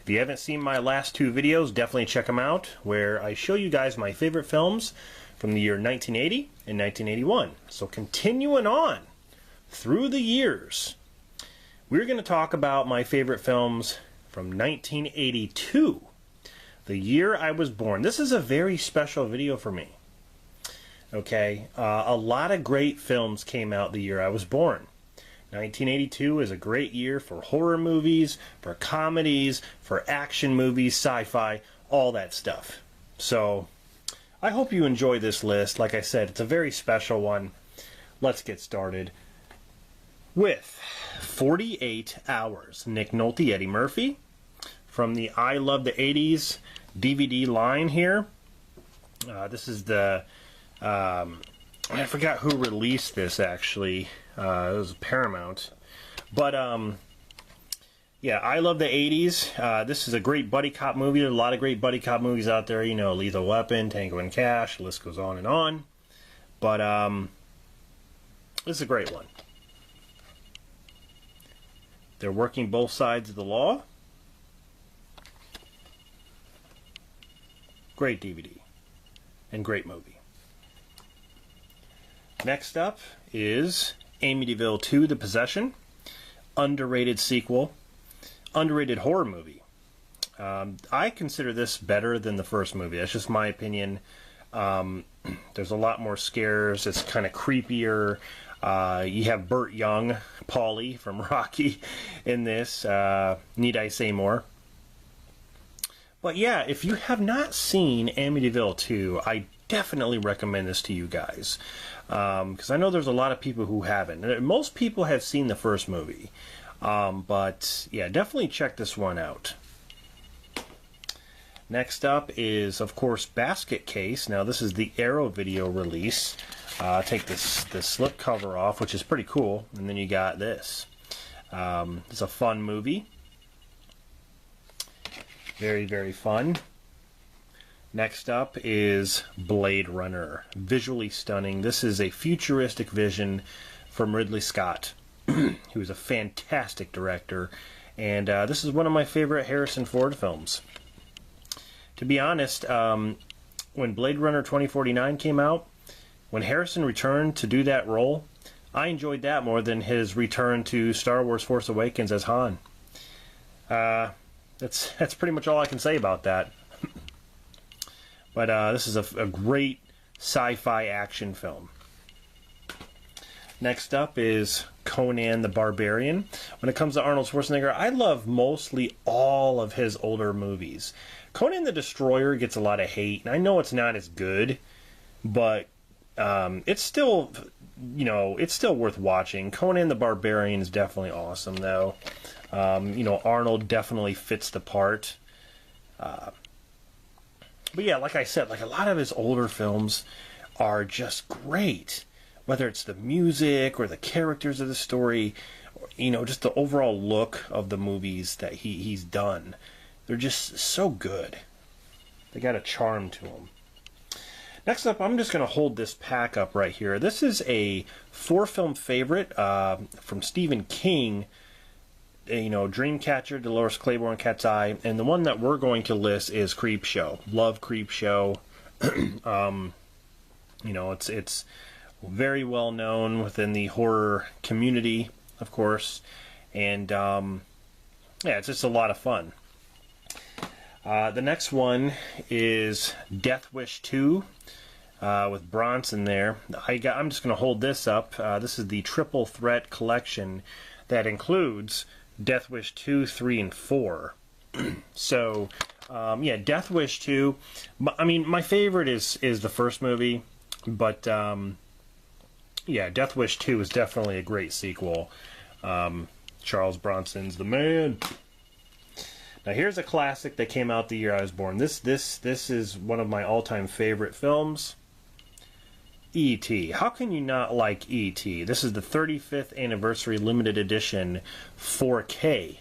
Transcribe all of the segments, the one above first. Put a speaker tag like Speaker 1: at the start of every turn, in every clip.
Speaker 1: If you haven't seen my last two videos, definitely check them out, where I show you guys my favorite films from the year 1980 and 1981. So continuing on through the years, we're going to talk about my favorite films from 1982, the year I was born. This is a very special video for me. Okay, a lot of great films came out the year I was born. 1982 is a great year for horror movies, for comedies, for action movies, sci-fi, all that stuff. So, I hope you enjoy this list. Like I said, it's a very special one. Let's get started with 48 Hours. Nick Nolte, Eddie Murphy, from the I Love the 80s DVD line here. This is the... I forgot who released this, actually. It was Paramount. But, yeah, I Love the 80s. This is a great buddy cop movie. There's a lot of great buddy cop movies out there. You know, Lethal Weapon, Tango and Cash. The list goes on and on. But, this is a great one. They're working both sides of the law. Great DVD. And great movie. Next up is Amityville 2: The Possession. Underrated sequel. Underrated horror movie. I consider this better than the first movie. That's just my opinion. There's a lot more scares. It's kind of creepier. You have Burt Young, Paulie from Rocky, in this. Need I say more? But yeah, if you have not seen Amityville 2, I definitely recommend this to you guys. Because I know there's a lot of people who haven't. Most people have seen the first movie. But yeah, definitely check this one out. Next up is, of course, Basket Case. Now, this is the Arrow video release. Take this slip cover off, which is pretty cool. And then you got this. It's a fun movie. Very, very fun. Next up is Blade Runner. Visually stunning. This is a futuristic vision from Ridley Scott, who's a fantastic director. And this is one of my favorite Harrison Ford films. To be honest, when Blade Runner 2049 came out, when Harrison returned to do that role, I enjoyed that more than his return to Star Wars Force Awakens as Han. That's pretty much all I can say about that. But this is a great sci-fi action film. Next up is Conan the Barbarian. When it comes to Arnold Schwarzenegger, I love mostly all of his older movies. Conan the Destroyer gets a lot of hate, and I know it's not as good, but it's still, you know, it's still worth watching. Conan the Barbarian is definitely awesome, though. You know, Arnold definitely fits the part. But yeah, like I said, like a lot of his older films are just great. Whether it's the music or the characters of the story, or, you know, just the overall look of the movies that he's done. They're just so good. They got a charm to them. Next up, I'm just going to hold this pack up right here. This is a 4-film favorite from Stephen King. You know, Dreamcatcher, Dolores Claiborne, Cat's Eye, and the one that we're going to list is Creepshow. Love Creepshow. You know, it's very well known within the horror community, of course, and yeah, it's just a lot of fun. The next one is Death Wish 2 with Bronson there. I'm just going to hold this up. This is the Triple Threat Collection that includes Death Wish 2, 3, and 4. So, yeah, Death Wish 2. I mean, my favorite is the first movie, but yeah, Death Wish 2 is definitely a great sequel. Charles Bronson's the man. Now, here's a classic that came out the year I was born. This is one of my all-time favorite films. E.T. How can you not like E.T.? This is the 35th anniversary limited edition 4K.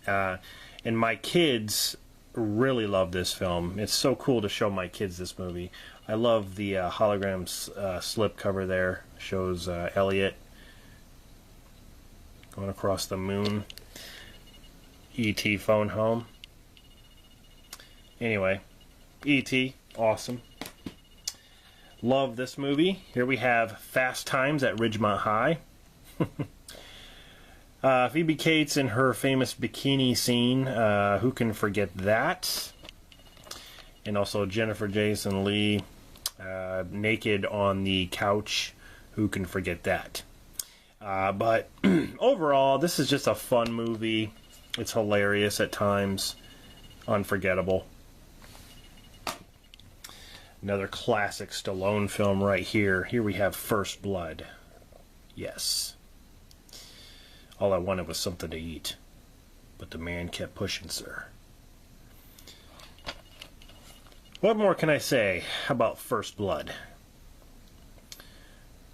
Speaker 1: And my kids really love this film. It's so cool to show my kids this movie. I love the hologram slip cover there. Shows Elliot going across the moon. E.T. Phone Home. Anyway, E.T. Awesome. Love this movie. Here we have Fast Times at Ridgemont High. Phoebe Cates in her famous bikini scene. Who can forget that? And also Jennifer Jason Leigh naked on the couch. Who can forget that? But overall, this is just a fun movie. It's hilarious at times. Unforgettable. Another classic Stallone film right here. Here we have First Blood. Yes. All I wanted was something to eat. But the man kept pushing, sir. What more can I say about First Blood?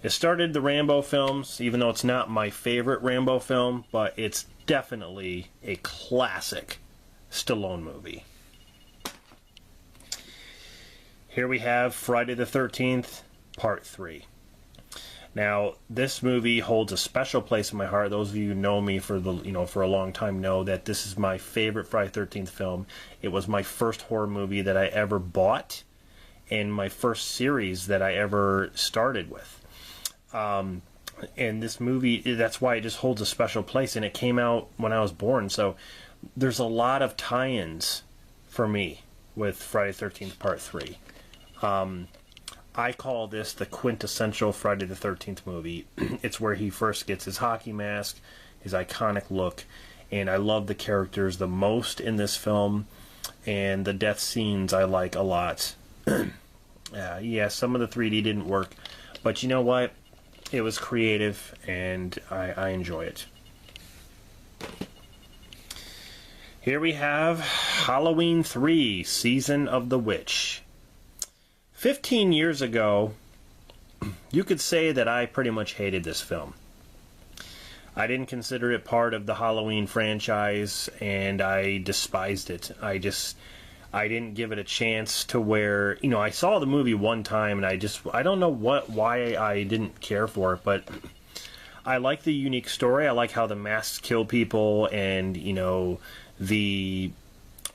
Speaker 1: It started the Rambo films, even though it's not my favorite Rambo film, but it's definitely a classic Stallone movie. Here we have Friday the 13th, Part 3. Now, this movie holds a special place in my heart. Those of you who know me for a long time know that this is my favorite Friday the 13th film. It was my first horror movie that I ever bought, and my first series that I ever started with. And this movie, that's why it just holds a special place, and it came out when I was born, so there's a lot of tie-ins for me with Friday the 13th Part 3. I call this the quintessential Friday the 13th movie. It's where he first gets his hockey mask, his iconic look, and I love the characters the most in this film, and the death scenes I like a lot. Yeah, some of the 3D didn't work, but you know what? It was creative, and I enjoy it. Here we have Halloween 3, Season of the Witch. 15 years ago, you could say that I pretty much hated this film. I didn't consider it part of the Halloween franchise, and I despised it. I didn't give it a chance to where, I saw the movie one time, and I don't know why I didn't care for it, but I like the unique story. I like how the masks kill people, and, the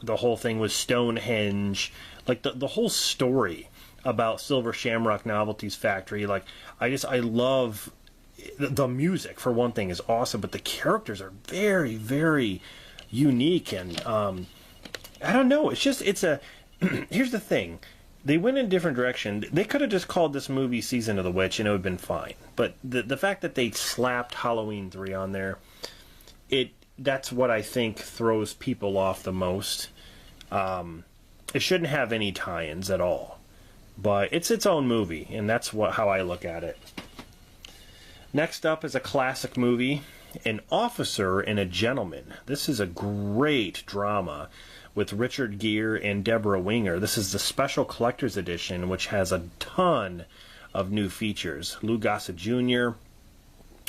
Speaker 1: whole thing with Stonehenge, like the whole story about Silver Shamrock Novelties Factory. Like, I love the music, for one thing, is awesome, but the characters are very, very unique, and I don't know, it's a here's the thing, they went in a different direction. They could have just called this movie Season of the Witch and it would have been fine, but the fact that they slapped Halloween 3 on there, that's what I think throws people off the most. It shouldn't have any tie-ins at all, but it's its own movie, and that's how I look at it. Next up is a classic movie, An Officer and a Gentleman. This is a great drama with Richard Gere and Deborah Winger. This is the special collector's edition, which has a ton of new features. Lou Gossett Jr.,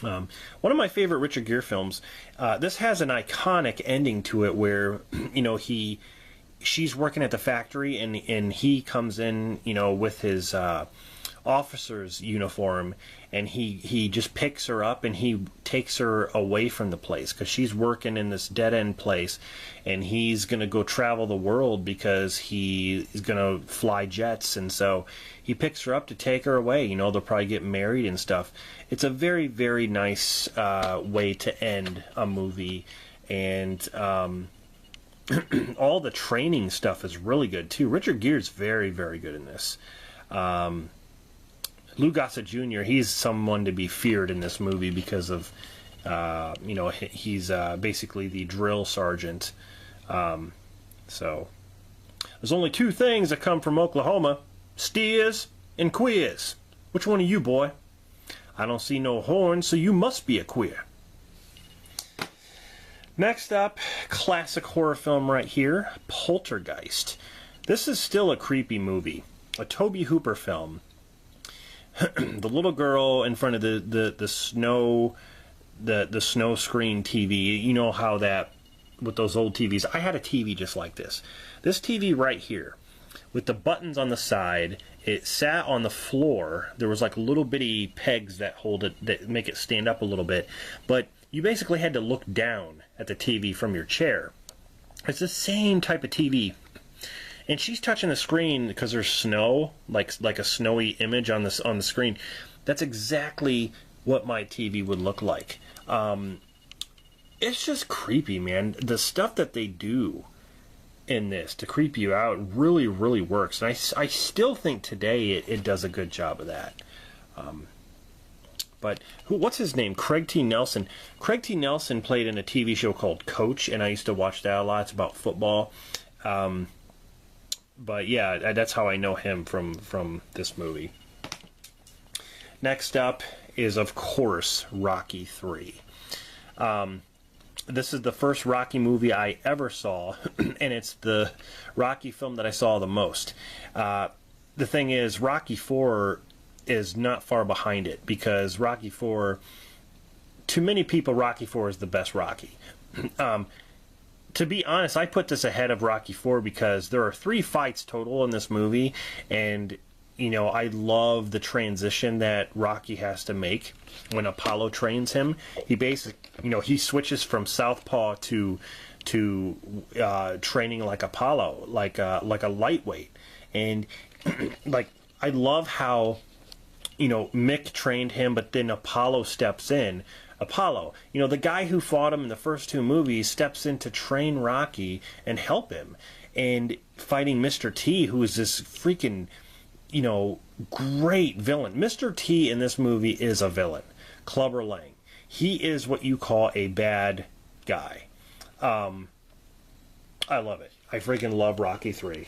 Speaker 1: one of my favorite Richard Gere films. This has an iconic ending to it where, she's working at the factory, and he comes in, with his officer's uniform, and he just picks her up and he takes her away from the place because she's working in this dead-end place, and he's going to go travel the world because he is going to fly jets, and so he picks her up to take her away. They'll probably get married and stuff. It's a very, very nice way to end a movie, and all the training stuff is really good too. Richard Gere's very, very good in this. Lou Gossett Jr., he's someone to be feared in this movie because of, he's basically the drill sergeant. So, there's only two things that come from Oklahoma: steers and queers. Which one are you, boy? I don't see no horns, so you must be a queer. Next up, classic horror film right here, Poltergeist. This is still a creepy movie. A Tobe Hooper film. The little girl in front of the snow screen TV. You know how that, with those old TVs. I had a TV just like this. This TV right here, with the buttons on the side, it sat on the floor. There was like little bitty pegs that hold it, that make it stand up a little bit. But you basically had to look down at the TV from your chair. It's the same type of TV. And she's touching the screen because there's snow, like a snowy image on the screen. That's exactly what my TV would look like. It's just creepy, man. The stuff that they do in this to creep you out really, really works. And I still think today it does a good job of that. But what's his name? Craig T. Nelson. Craig T. Nelson played in a TV show called Coach, and I used to watch that a lot. It's about football. But yeah, that's how I know him from this movie. Next up is, of course, Rocky 3. This is the first Rocky movie I ever saw, and it's the Rocky film that I saw the most. The thing is, Rocky 4 is not far behind it, because Rocky 4, to many people, Rocky 4 is the best Rocky. To be honest, I put this ahead of Rocky 4 because there are 3 fights total in this movie, and you know, I love the transition that Rocky has to make when Apollo trains him. He basically, you know, he switches from southpaw to training like Apollo, like a lightweight, and like I love how, you know, Mick trained him, but then Apollo steps in. Apollo, you know, the guy who fought him in the first 2 movies, steps in to train Rocky and help him, and fighting Mr. T, who is this freaking, you know, great villain. Mr. T in this movie is a villain. Clubber Lang. He is what you call a bad guy. I love it. I freaking love Rocky 3.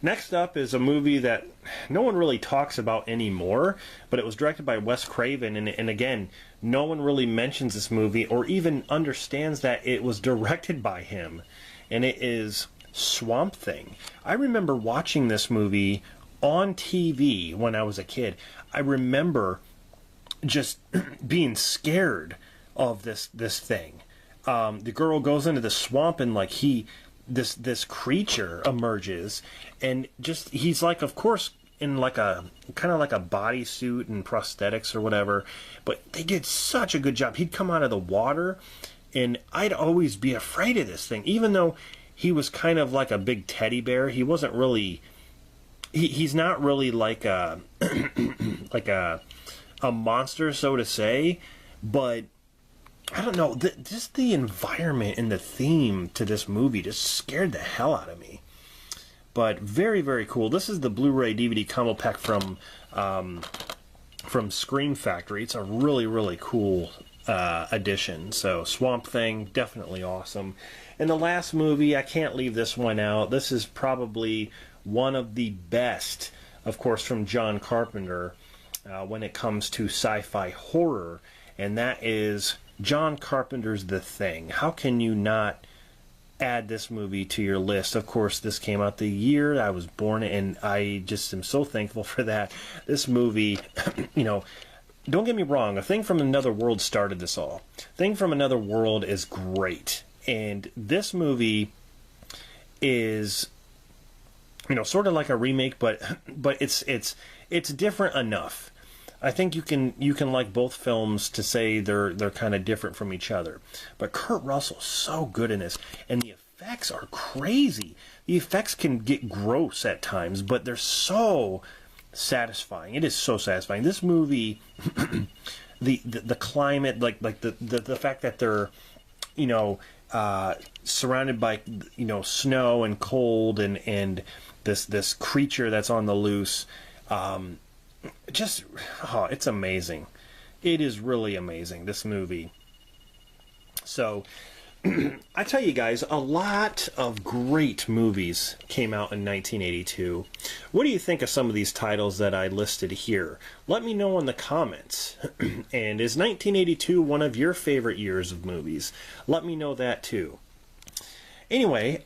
Speaker 1: Next up is a movie that no one really talks about anymore, but it was directed by Wes Craven, and again, no one really mentions this movie or even understands that it was directed by him, and it is Swamp Thing. I remember watching this movie on TV when I was a kid. I remember just being scared of this thing. The girl goes into the swamp, and like this creature emerges, and just he's like, of course, in like a kind of like a bodysuit and prosthetics or whatever, but they did such a good job. He'd come out of the water, and I'd always be afraid of this thing, even though he was kind of like a big teddy bear. He wasn't really. He's not really like a like a monster, so to say. But I don't know. Just the environment and the theme to this movie just scared the hell out of me. But very, very cool. This is the Blu-ray DVD combo pack from Scream Factory. It's a really, really cool edition. So Swamp Thing, definitely awesome. And the last movie, I can't leave this one out. This is probably one of the best, of course, from John Carpenter when it comes to sci-fi horror, and that is John Carpenter's The Thing. How can you not add this movie to your list? Of course, this came out the year I was born, and I just am so thankful for that. This movie, you know, don't get me wrong, A Thing from Another World started this all. Thing from Another World is great, and this movie is, you know, sort of like a remake, but it's different enough. I think you can like both films to say they're kind of different from each other. But Kurt Russell's so good in this, and the effects are crazy. The effects can get gross at times, but they're so satisfying. It is so satisfying. This movie, the climate, like the fact that they're, you know, surrounded by, you know, snow and cold and this creature that's on the loose. Just, oh, it's amazing. It is really amazing, this movie. So, I tell you guys, a lot of great movies came out in 1982. What do you think of some of these titles that I listed here? Let me know in the comments. And is 1982 one of your favorite years of movies? Let me know that too. Anyway,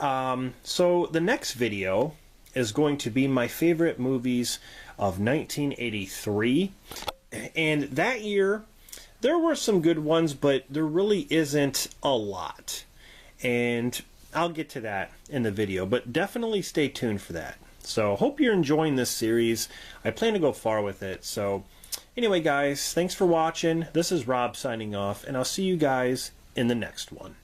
Speaker 1: so the next video is going to be my favorite movies of 1983, and that year there were some good ones, but there really isn't a lot, and I'll get to that in the video, but definitely stay tuned for that. So hope you're enjoying this series. I plan to go far with it. So anyway guys, thanks for watching. This is Rob signing off, and I'll see you guys in the next one.